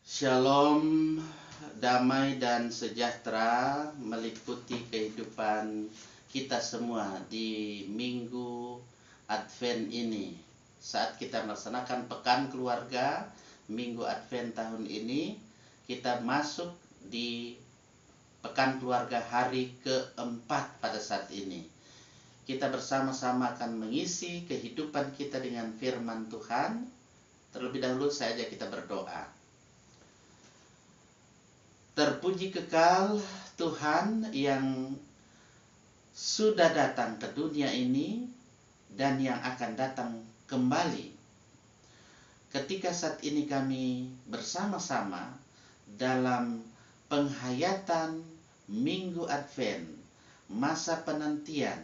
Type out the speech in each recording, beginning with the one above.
Shalom, damai dan sejahtera meliputi kehidupan kita semua di minggu Advent ini. Saat kita melaksanakan pekan keluarga, minggu Advent tahun ini, kita masuk di pekan keluarga hari keempat pada saat ini. Kita bersama-sama akan mengisi kehidupan kita dengan firman Tuhan. Terlebih dahulu saya ajak kita berdoa. Terpuji kekal Tuhan yang sudah datang ke dunia ini dan yang akan datang kembali. Ketika saat ini kami bersama-sama dalam penghayatan Minggu Advent, masa penantian,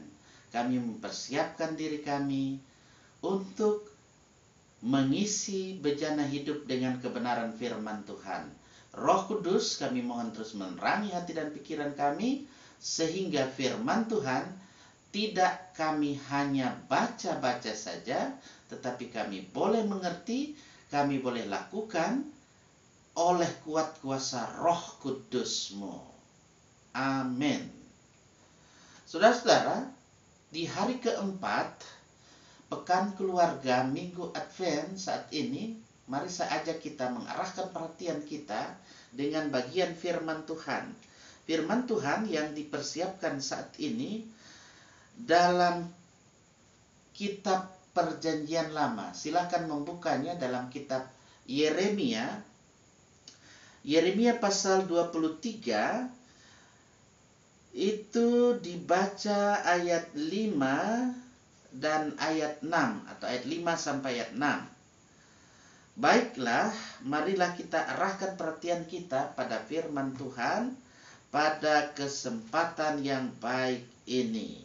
kami mempersiapkan diri kami untuk mengisi bejana hidup dengan kebenaran firman Tuhan. Roh Kudus, kami mohon terus menerangi hati dan pikiran kami, sehingga firman Tuhan tidak kami hanya baca-baca saja, tetapi kami boleh mengerti, kami boleh lakukan oleh kuat kuasa Roh Kudus-Mu. Amin. Saudara-saudara, di hari keempat, pekan keluarga Minggu Advent saat ini, mari saya ajak kita mengarahkan perhatian kita dengan bagian firman Tuhan. Firman Tuhan yang dipersiapkan saat ini dalam kitab Perjanjian Lama. Silakan membukanya dalam kitab Yeremia. Yeremia pasal 23 itu dibaca ayat 5 dan ayat 6 atau ayat 5 sampai ayat 6. Baiklah, marilah kita arahkan perhatian kita pada firman Tuhan pada kesempatan yang baik ini.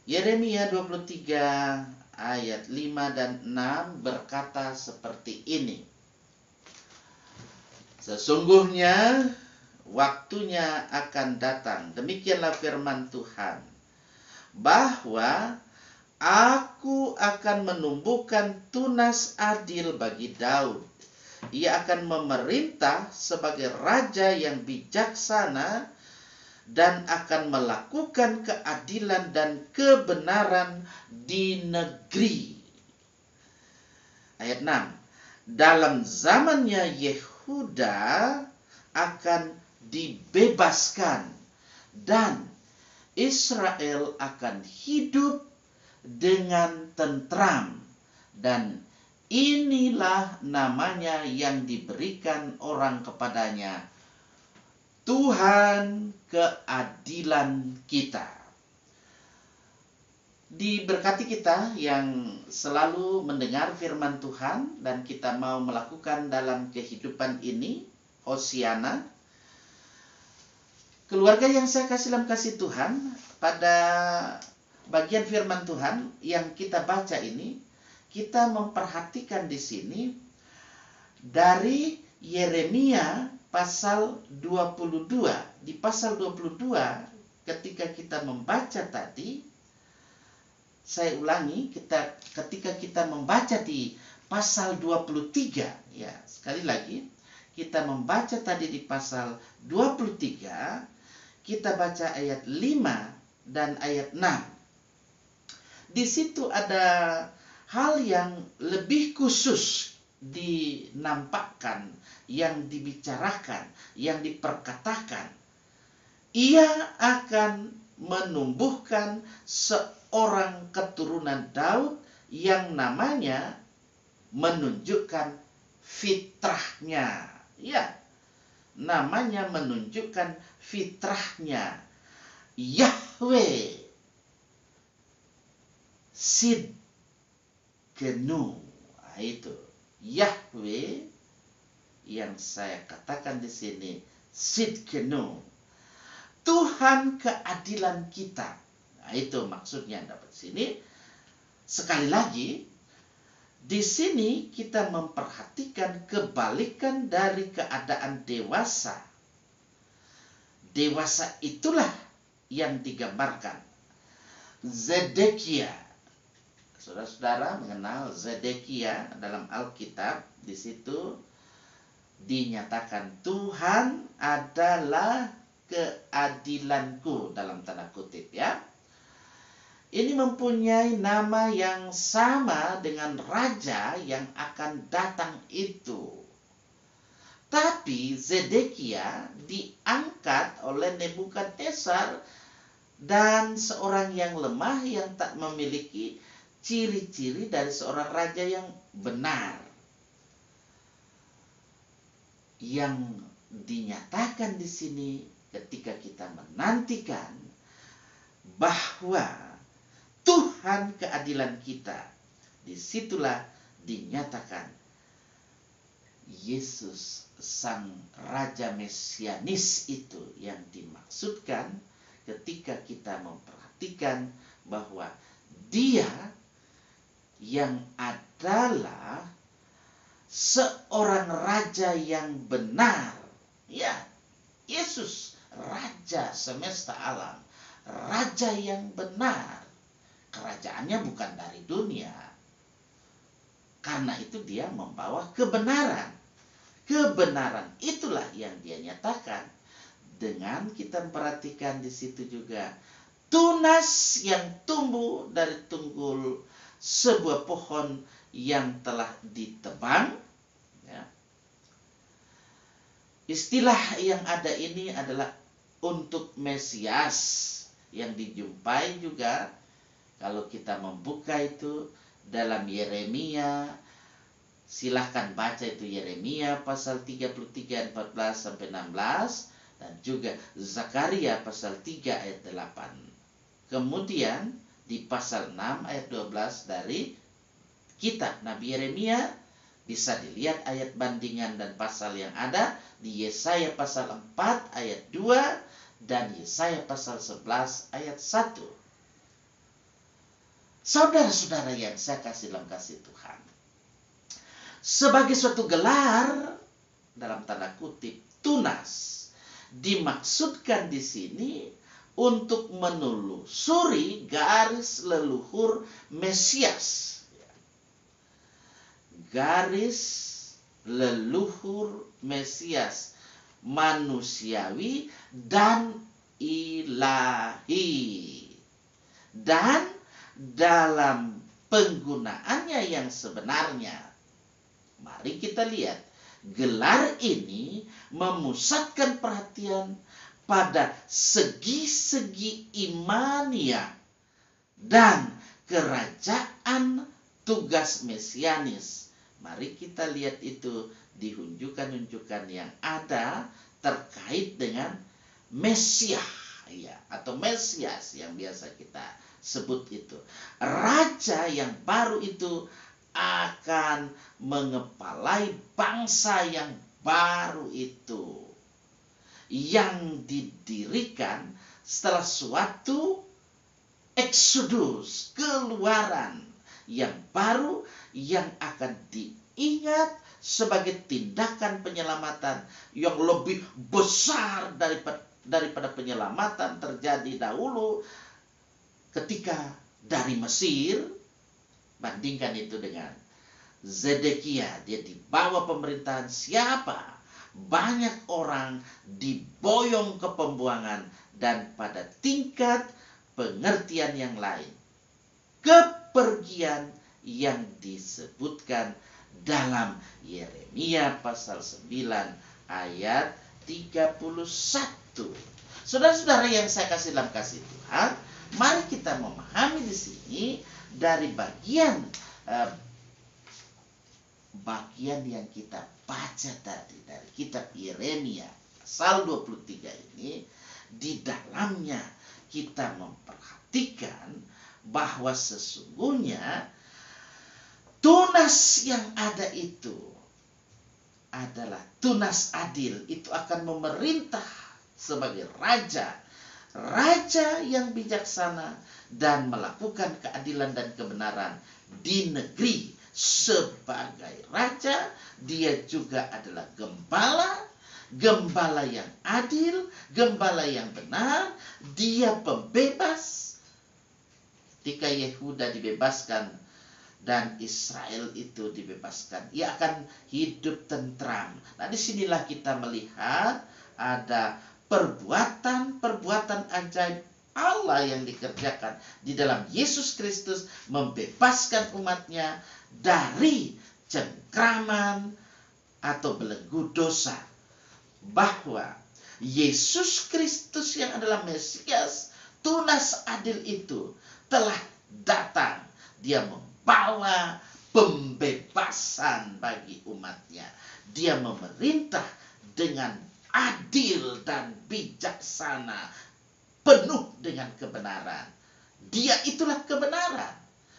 Yeremia 23 ayat 5 dan 6 berkata seperti ini. Sesungguhnya waktunya akan datang, demikianlah firman Tuhan, bahwa Aku akan menumbuhkan tunas adil bagi Daud. Ia akan memerintah sebagai raja yang bijaksana dan akan melakukan keadilan dan kebenaran di negeri. Ayat 6. Dalam zamannya Yehuda akan dibebaskan dan Israel akan hidup dengan tentram, dan inilah namanya yang diberikan orang kepadanya, Tuhan keadilan kita. Diberkati kita yang selalu mendengar firman Tuhan dan kita mau melakukan dalam kehidupan ini. Hosiana. Keluarga yang saya kasih dalam kasih Tuhan, pada bagian firman Tuhan yang kita baca ini, kita memperhatikan di sini dari Yeremia pasal 22. Di pasal 22 ketika kita membaca tadi, saya ulangi, ketika kita membaca di pasal 23, ya, sekali lagi, kita membaca tadi di pasal 23, kita baca ayat 5 dan ayat 6. Di situ ada hal yang lebih khusus dinampakkan, yang dibicarakan, yang diperkatakan. Ia akan menumbuhkan seorang keturunan Daud yang namanya menunjukkan fitrahnya. Ya, namanya menunjukkan fitrahnya. Yahweh Sidkenu. Itu Yahweh yang saya katakan di sini, Sidkenu, Tuhan keadilan kita. Nah, itu maksudnya dapat sini. Sekali lagi, di sini kita memperhatikan kebalikan dari keadaan dewasa. Dewasa itulah yang digambarkan. Zedekia. Saudara-saudara mengenal Zedekia dalam Alkitab. Di situ dinyatakan Tuhan adalah keadilanku dalam tanda kutip ya. Ini mempunyai nama yang sama dengan raja yang akan datang itu. Tapi Zedekia diangkat oleh Nebukadnezar dan seorang yang lemah yang tak memiliki ciri-ciri dari seorang raja yang benar. Yang dinyatakan di sini ketika kita menantikan bahwa Tuhan keadilan kita, disitulah dinyatakan Yesus sang Raja Mesianis itu yang dimaksudkan ketika kita memperhatikan bahwa Dia yang adalah seorang raja yang benar. Ya, Yesus raja semesta alam, raja yang benar. Kerajaannya bukan dari dunia. Karena itu dia membawa kebenaran. Kebenaran itulah yang dia nyatakan. Dengan kita perhatikan di situ juga tunas yang tumbuh dari tunggul sebuah pohon yang telah ditebang. Ya. Istilah yang ada ini adalah untuk Mesias yang dijumpai juga kalau kita membuka itu dalam Yeremia. Silahkan baca itu Yeremia pasal 33 14 sampai 16 dan juga Zakaria pasal 3 ayat 8. Kemudian di pasal 6 ayat 12 dari kitab Nabi Yeremia bisa dilihat ayat bandingan dan pasal yang ada di Yesaya pasal 4 ayat 2 dan Yesaya pasal 11 ayat 1. Saudara-saudara yang saya kasih dalam kasih Tuhan, sebagai suatu gelar dalam tanda kutip tunas dimaksudkan di sini untuk menelusuri garis leluhur Mesias. Garis leluhur Mesias manusiawi dan ilahi. Dan dalam penggunaannya yang sebenarnya, mari kita lihat, gelar ini memusatkan perhatian pada segi-segi imaniah dan kerajaan tugas mesianis. Mari kita lihat itu di hunjukan-hunjukan yang ada terkait dengan Mesias ya, atau Mesias yang biasa kita sebut itu. Raja yang baru itu akan mengepalai bangsa yang baru itu, yang didirikan setelah suatu eksodus, keluaran yang baru yang akan diingat sebagai tindakan penyelamatan yang lebih besar daripada penyelamatan terjadi dahulu ketika dari Mesir. Bandingkan itu dengan Zedekia, dia di bawah pemerintahan siapa? Banyak orang diboyong ke pembuangan dan pada tingkat pengertian yang lain, kepergian yang disebutkan dalam Yeremia pasal 9 ayat 31. Saudara-saudara yang saya kasih dalam kasih Tuhan, mari kita memahami di sini dari bagian yang kita baca tadi dari kitab Yeremia pasal 23 ini. Di dalamnya kita memperhatikan bahwa sesungguhnya tunas yang ada itu adalah tunas adil. Itu akan memerintah sebagai raja yang bijaksana dan melakukan keadilan dan kebenaran di negeri. Sebagai raja, dia juga adalah gembala yang adil, gembala yang benar. Dia pembebas. Ketika Yehuda dibebaskan dan Israel itu dibebaskan. Ia akan hidup tentram. Nah, disinilah kita melihat ada perbuatan-perbuatan ajaib Allah yang dikerjakan di dalam Yesus Kristus, membebaskan umatnya dari cengkraman atau belenggu dosa. Bahwa Yesus Kristus yang adalah Mesias, tunas adil itu telah datang. Dia membawa pembebasan bagi umatnya. Dia memerintah dengan adil dan bijaksana, penuh dengan kebenaran. Dia itulah kebenaran.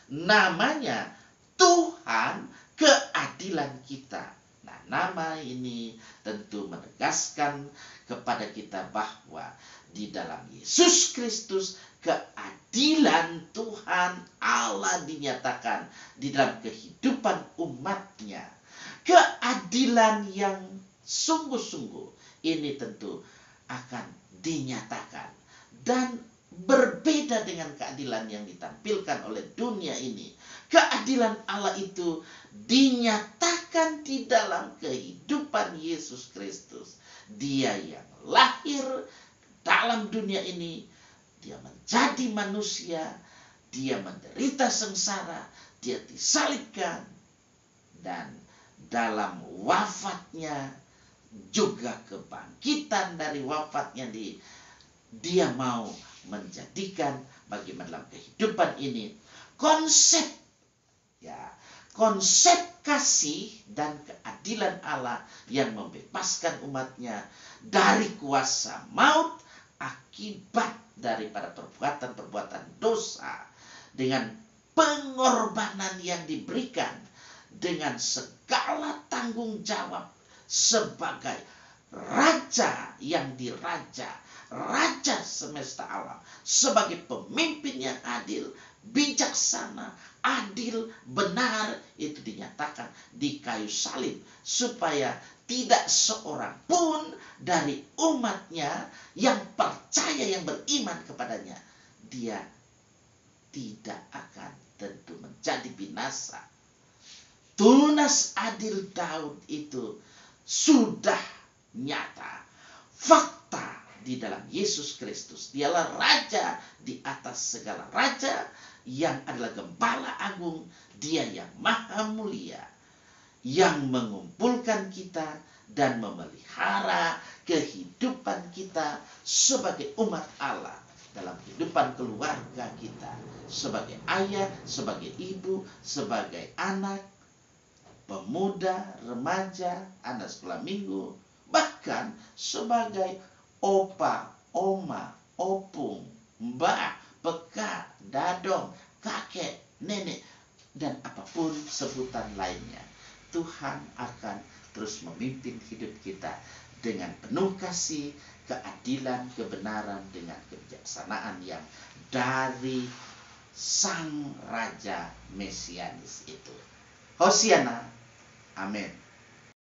Namanya Tuhan keadilan kita. Nah, nama ini tentu menegaskan kepada kita bahwa di dalam Yesus Kristus keadilan Tuhan Allah dinyatakan di dalam kehidupan umatnya. Keadilan yang sungguh-sungguh ini tentu akan dinyatakan. Dan berbeda dengan keadilan yang ditampilkan oleh dunia ini. Keadilan Allah itu dinyatakan di dalam kehidupan Yesus Kristus. Dia yang lahir dalam dunia ini, dia menjadi manusia, dia menderita sengsara, dia disalibkan, dan dalam wafatnya juga kebangkitan dari wafatnya dia mau menjadikan bagaimana dalam kehidupan ini konsep kasih dan keadilan Allah yang membebaskan umatnya dari kuasa maut akibat daripada perbuatan-perbuatan dosa, dengan pengorbanan yang diberikan, dengan segala tanggung jawab sebagai raja yang diraja, raja semesta alam, sebagai pemimpin yang adil, bijaksana, adil, benar, itu dinyatakan di kayu salib, supaya tidak seorang pun dari umatnya yang percaya, yang beriman kepadanya, dia tidak akan tentu menjadi binasa. Tunas adil Daud itu sudah nyata, fakta di dalam Yesus Kristus. Dialah raja di atas segala raja, yang adalah gembala agung. Dia yang maha mulia, yang mengumpulkan kita dan memelihara kehidupan kita sebagai umat Allah, dalam kehidupan keluarga kita, sebagai ayah, sebagai ibu, sebagai anak, pemuda, remaja, anak sekolah minggu, bahkan sebagai opa, oma, opung, mbak, peka, dadong, kakek, nenek, dan apapun sebutan lainnya. Tuhan akan terus memimpin hidup kita dengan penuh kasih, keadilan, kebenaran, dengan kebijaksanaan yang dari Sang Raja Mesianis itu. Hosiana. Amin.